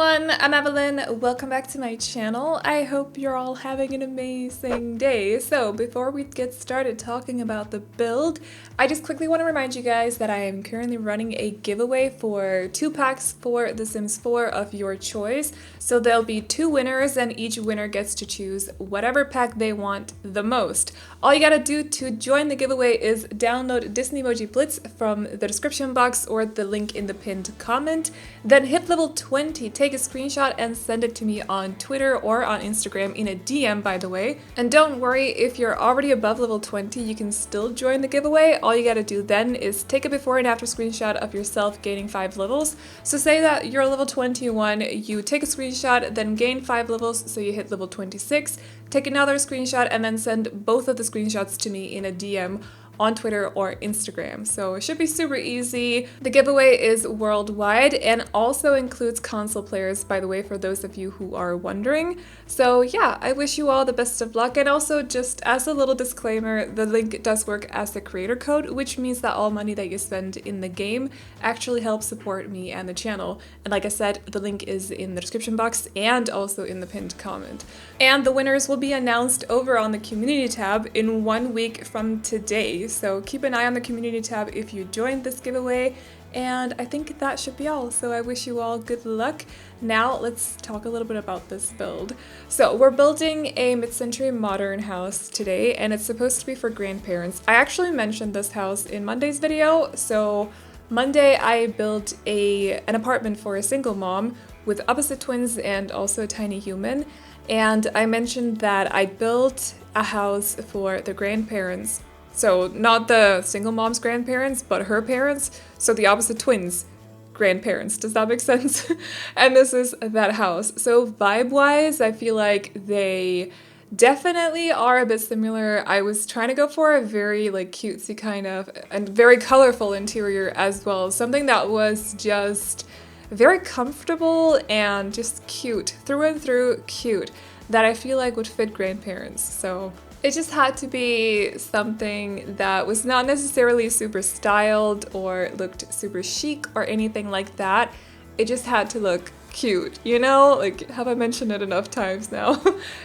everyone, I'm Aveline. Welcome back to my channel. I hope you're all having an amazing day. So before we get started talking about the build, I just quickly want to remind you guys that I am currently running a giveaway for 2 packs for The Sims 4 of your choice. So there'll be 2 winners and each winner gets to choose whatever pack they want the most. All you gotta do to join the giveaway is download Disney Emoji Blitz from the description box or the link in the pinned comment. Then hit level 20, take a screenshot and send it to me on Twitter or on Instagram in a DM, by the way. And don't worry, if you're already above level 20, you can still join the giveaway. All you gotta do then is take a before and after screenshot of yourself gaining 5 levels. So say that you're level 21, you take a screenshot, then gain 5 levels, so you hit level 26, take another screenshot, and then send both of the screenshots to me in a DM on Twitter or Instagram. So it should be super easy. The giveaway is worldwide and also includes console players, by the way, for those of you who are wondering. So yeah, I wish you all the best of luck. And also, just as a little disclaimer, the link does work as the creator code, which means that all money that you spend in the game actually helps support me and the channel. And like I said, the link is in the description box and also in the pinned comment. And the winners will be announced over on the community tab in 1 week from today. So keep an eye on the community tab if you joined this giveaway, and I think that should be all. So I wish you all good luck. Now let's talk a little bit about this build. So we're building a mid-century modern house today, and it's supposed to be for grandparents. I actually mentioned this house in Monday's video. So Monday I built an apartment for a single mom with opposite twins and also a tiny human. And I mentioned that I built a house for the grandparents. So not the single mom's grandparents, but her parents. So the opposite twins' grandparents. Does that make sense? And this is that house. So vibe-wise, I feel like they definitely are a bit similar. I was trying to go for a very like cutesy kind of and very colorful interior as well. Something that was just very comfortable and just cute, through and through cute, that I feel like would fit grandparents. So it just had to be something that was not necessarily super styled or looked super chic or anything like that. It just had to look cute, you know? Like, have I mentioned it enough times now?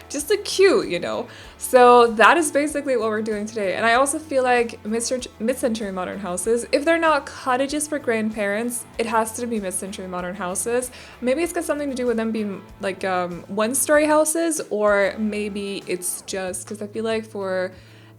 Just look cute, you know? So that is basically what we're doing today. And I also feel like mid-century modern houses, if they're not cottages for grandparents, it has to be mid-century modern houses. Maybe it's got something to do with them being like one-story houses, or maybe it's just because I feel like for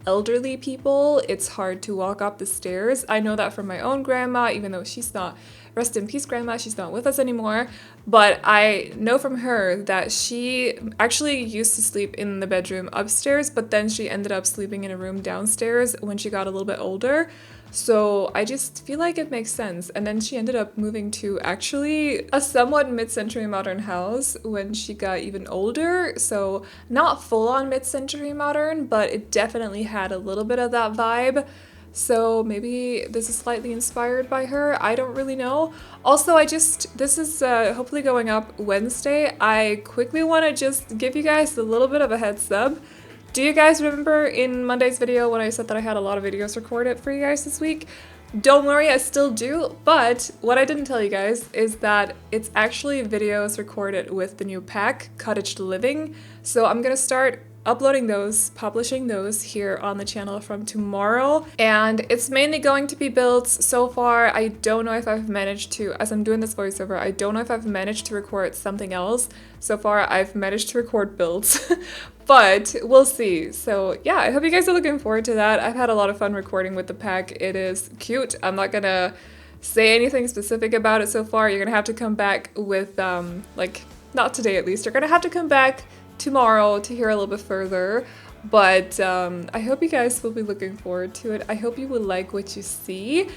elderly people, it's hard to walk up the stairs. I know that from my own grandma, even though she's not, rest in peace grandma, she's not with us anymore, but I know from her that she actually used to sleep in the bedroom upstairs, but then she ended up sleeping in a room downstairs when she got a little bit older. So I just feel like it makes sense. And then she ended up moving to actually a somewhat mid-century modern house when she got even older. So not full-on mid-century modern, but it definitely had a little bit of that vibe. So maybe this is slightly inspired by her. I don't really know. Also, this is hopefully going up Wednesday. I quickly want to just give you guys a little bit of a heads up. Do you guys remember in Monday's video when I said that I had a lot of videos recorded for you guys this week? Don't worry, I still do, but what I didn't tell you guys is that it's actually videos recorded with the new pack, Cottage Living. So I'm gonna start uploading those, publishing those here on the channel from tomorrow. And it's mainly going to be builds. So far, I don't know if I've managed to, as I'm doing this voiceover, I don't know if I've managed to record something else. So far, I've managed to record builds, but we'll see. So yeah, I hope you guys are looking forward to that. I've had a lot of fun recording with the pack. It is cute. I'm not gonna say anything specific about it so far. You're gonna have to come back with, like, not today at least. You're gonna have to come back tomorrow to hear a little bit further, but I hope you guys will be looking forward to it. I hope you will like what you see.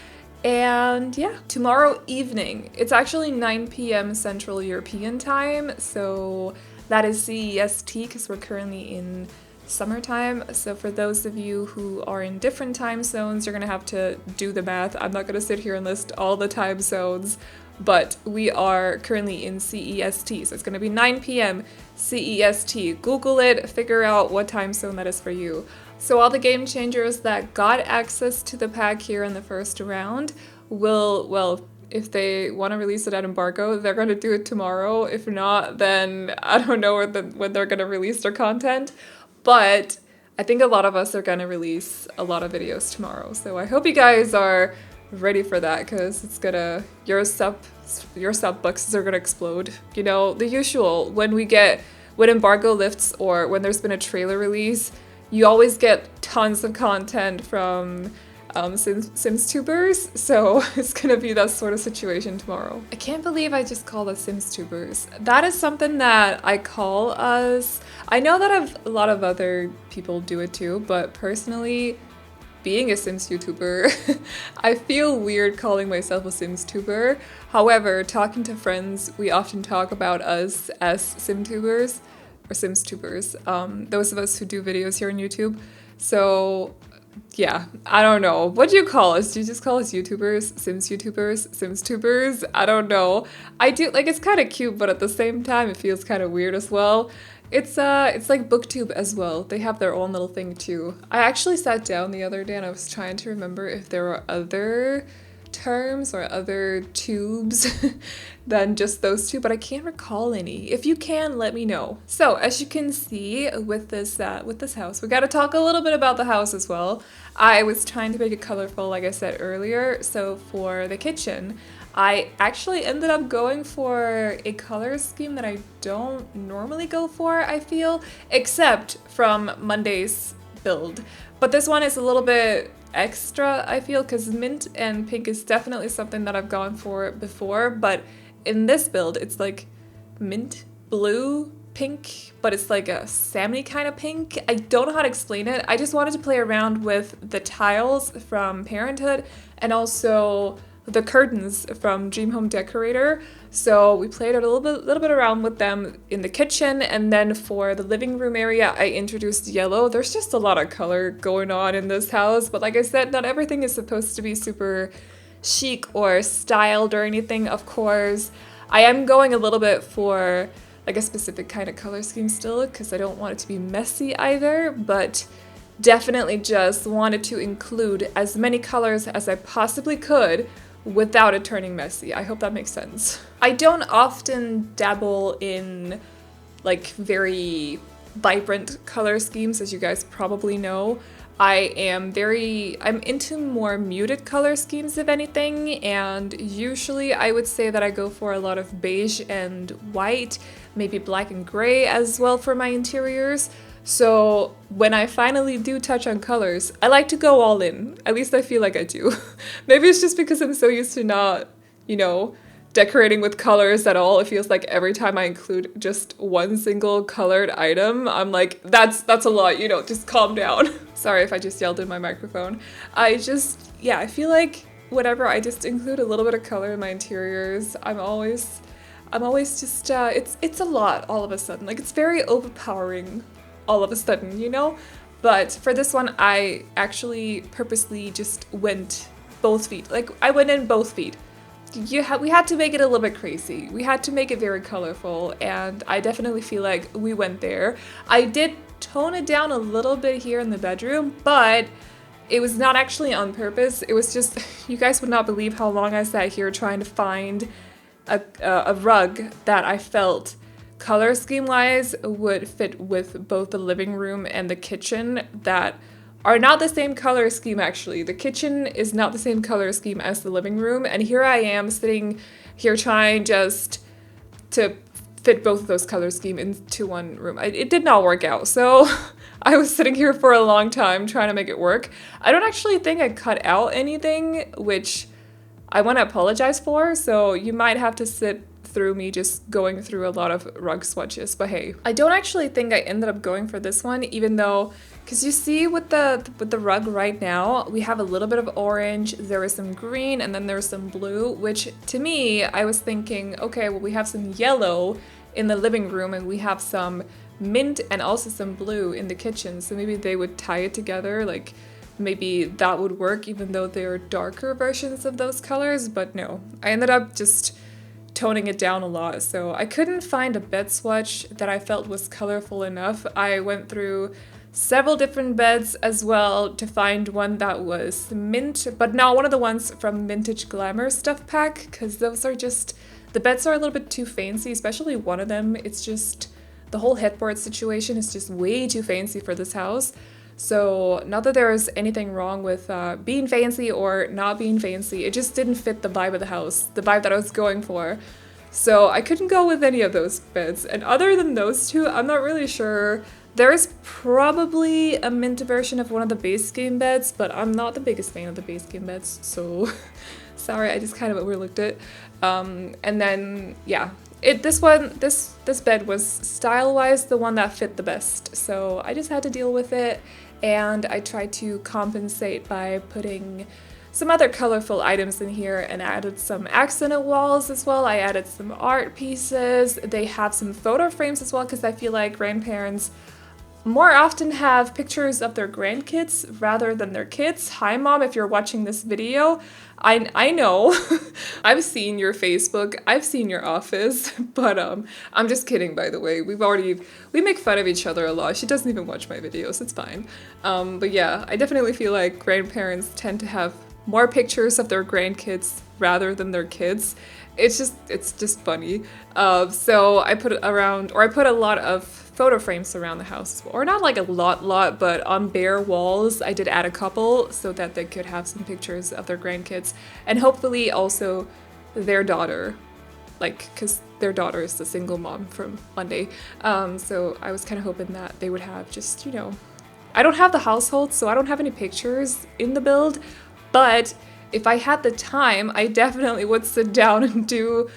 And yeah, tomorrow evening, it's actually 9 p.m. Central European time, so that is CEST because we're currently in summertime. So for those of you who are in different time zones, you're gonna have to do the math. I'm not gonna sit here and list all the time zones, but we are currently in CEST, so it's gonna be 9 p.m. CEST. Google it, figure out what time zone that is for you. So all the game changers that got access to the pack here in the first round will, well, if they want to release it at embargo, they're going to do it tomorrow. If not, then I don't know when they're going to release their content. But I think a lot of us are going to release a lot of videos tomorrow. So I hope you guys are ready for that, because it's gonna, your sub boxes are gonna explode. You know, the usual, when embargo lifts or when there's been a trailer release, you always get tons of content from Sims tubers, so it's gonna be that sort of situation tomorrow. I can't believe I just called us Sims tubers. That is something that I call us. I know that a lot of other people do it too, but personally, being a Sims YouTuber, I feel weird calling myself a Sims tuber. However, talking to friends, we often talk about us as SimTubers or Sims tubers. Those of us who do videos here on YouTube. So yeah, I don't know. What do you call us? Do you just call us YouTubers, Sims YouTubers, Sims tubers? I don't know. I do, like, it's kind of cute, but at the same time, it feels kind of weird as well. It's like BookTube as well. They have their own little thing too. I actually sat down the other day and I was trying to remember if there were other terms or other tubes than just those two, but I can't recall any. If you can, let me know. So as you can see with this house, we got to talk a little bit about the house as well. I was trying to make it colorful, like I said earlier. So for the kitchen, I actually ended up going for a color scheme that I don't normally go for, I feel, except from Monday's build. But this one is a little bit extra, I feel, because mint and pink is definitely something that I've gone for before, but in this build, it's like mint, blue, pink, but it's like a salmon-y kind of pink. I don't know how to explain it. I just wanted to play around with the tiles from Parenthood and also the curtains from Dream Home Decorator. So we played a little bit around with them in the kitchen, and then for the living room area, I introduced yellow. There's just a lot of color going on in this house, but like I said, not everything is supposed to be super chic or styled or anything, of course. I am going a little bit for like a specific kind of color scheme still, because I don't want it to be messy either, but definitely just wanted to include as many colors as I possibly could without it turning messy. I hope that makes sense. I don't often dabble in like very vibrant color schemes, as you guys probably know. I'm into more muted color schemes, if anything, and usually I would say that I go for a lot of beige and white, maybe black and gray as well for my interiors. So when I finally do touch on colors, I like to go all in. At least I feel like I do. Maybe it's just because I'm so used to not, decorating with colors at all. It feels like every time I include just one single colored item, I'm like, that's a lot, just calm down. Sorry if I just yelled in my microphone. I feel like whenever I just include a little bit of color in my interiors, I'm always just, it's a lot all of a sudden. Like, it's very overpowering all of a sudden, But for this one, I actually purposely just went both feet. Like, I went in both feet. We had to make it a little bit crazy. We had to make it very colorful, and I definitely feel like we went there. I did tone it down a little bit here in the bedroom, but it was not actually on purpose. It was just, you guys would not believe how long I sat here trying to find a rug that I felt color scheme wise would fit with both the living room and the kitchen that are not the same color scheme. Actually, the kitchen is not the same color scheme as the living room, and here I am sitting here trying just to fit both of those color scheme into one room. It did not work out, so I was sitting here for a long time trying to make it work. I don't actually think I cut out anything, which I want to apologize for, so you might have to sit through me just going through a lot of rug swatches, but hey. I don't actually think I ended up going for this one, even though, because you see with the rug right now, we have a little bit of orange, there is some green, and then there's some blue, which to me, I was thinking, okay, well, we have some yellow in the living room and we have some mint and also some blue in the kitchen, so maybe they would tie it together, like maybe that would work even though they're darker versions of those colors, but no. I ended up just toning it down a lot, so I couldn't find a bed swatch that I felt was colorful enough. I went through several different beds as well to find one that was mint, but not one of the ones from Vintage Glamour Stuff Pack, because those are just, the beds are a little bit too fancy, especially one of them. It's just, the whole headboard situation is just way too fancy for this house. So not that there was anything wrong with being fancy or not being fancy, it just didn't fit the vibe of the house, the vibe that I was going for. So I couldn't go with any of those beds. And other than those two, I'm not really sure. There is probably a mint version of one of the base game beds, but I'm not the biggest fan of the base game beds, so sorry, I just kind of overlooked it. And then, yeah, this bed was style-wise the one that fit the best, so I just had to deal with it, and I tried to compensate by putting some other colorful items in here and added some accented walls as well. I added some art pieces. They have some photo frames as well, because I feel like grandparents more often have pictures of their grandkids rather than their kids. Hi mom, if you're watching this video, I know I've seen your Facebook, I've seen your office, but I'm just kidding, by the way. We make fun of each other a lot. She doesn't even watch my videos, it's fine. But yeah, I definitely feel like grandparents tend to have more pictures of their grandkids rather than their kids. It's just funny. So I put a lot of photo frames around the house, or not like a lot, but on bare walls I did add a couple so that they could have some pictures of their grandkids, and hopefully also their daughter, like, because their daughter is the single mom from Monday. So I was kind of hoping that they would have just, you know, I don't have the household, so I don't have any pictures in the build, but if I had the time, I definitely would sit down and do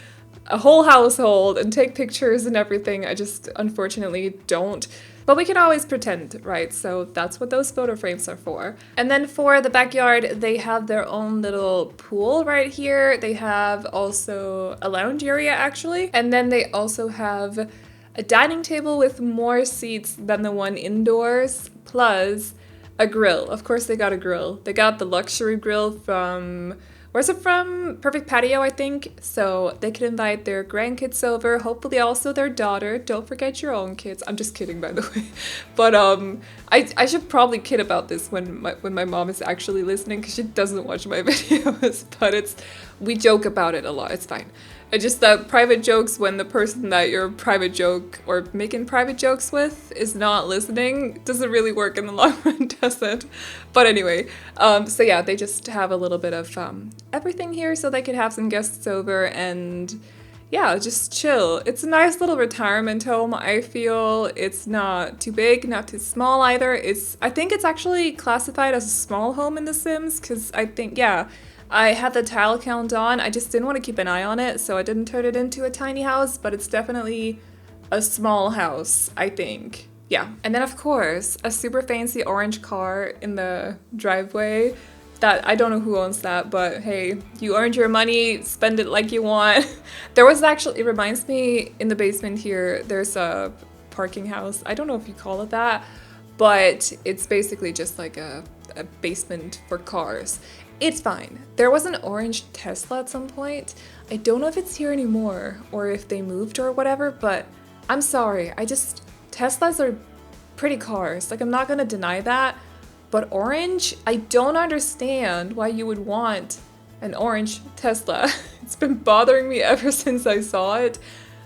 a whole household and take pictures and everything. I just unfortunately don't. But we can always pretend, right? So that's what those photo frames are for. And then for the backyard, they have their own little pool right here. They have also a lounge area, actually. And then they also have a dining table with more seats than the one indoors, plus a grill. Of course they got a grill. They got the luxury grill from, where's it from? Perfect Patio, I think. So they could invite their grandkids over, hopefully also their daughter. Don't forget your own kids. I'm just kidding, by the way. But I should probably kid about this when my mom is actually listening, because she doesn't watch my videos, but we joke about it a lot. It's fine. It's just that private jokes, when the person that you're private joke or making private jokes with is not listening, doesn't really work in the long run, does it? But anyway, so yeah, they just have a little bit of everything here so they could have some guests over and yeah, just chill. It's a nice little retirement home, I feel. It's not too big, not too small either. I think it's actually classified as a small home in The Sims, because I think, yeah, I had the tile count on. I just didn't want to keep an eye on it, so I didn't turn it into a tiny house, but it's definitely a small house, I think. Yeah. And then, of course, a super fancy orange car in the driveway. That, I don't know who owns that, but hey, you earned your money, spend it like you want. There was actually, it reminds me, in the basement here, there's a parking house. I don't know if you call it that, but it's basically just like a basement for cars. It's fine. There was an orange Tesla at some point. I don't know if it's here anymore or if they moved or whatever, but I'm sorry. Teslas are pretty cars. Like, I'm not gonna deny that, but orange, I don't understand why you would want an orange Tesla. It's been bothering me ever since I saw it.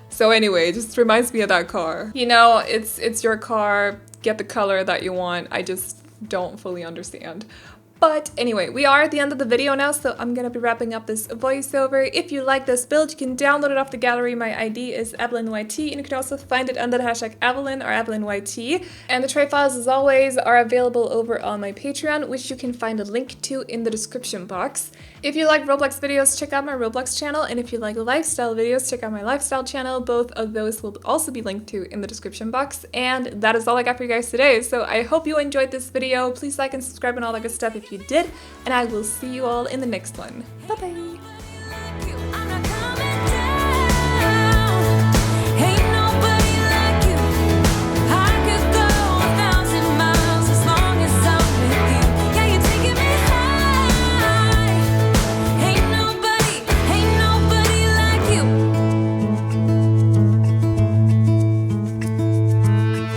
So anyway, it just reminds me of that car. You know, it's your car, get the color that you want. I just don't fully understand. But anyway, we are at the end of the video now, so I'm gonna be wrapping up this voiceover. If you like this build, you can download it off the gallery. My ID is AvelineYT, and you can also find it under the hashtag Aveline or AvelineYT. And the tray files, as always, are available over on my Patreon, which you can find a link to in the description box. If you like Roblox videos, check out my Roblox channel, and if you like lifestyle videos, check out my lifestyle channel. Both of those will also be linked to in the description box. And that is all I got for you guys today, so I hope you enjoyed this video. Please like and subscribe and all that good stuff if you did, and I will see you all in the next one. Bye bye!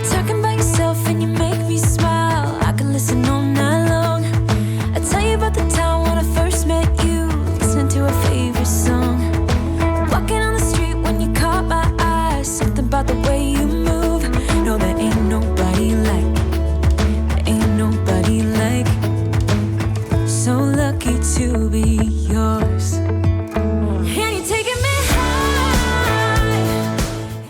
Talking about yourself and you make me smile. lucky to be yours.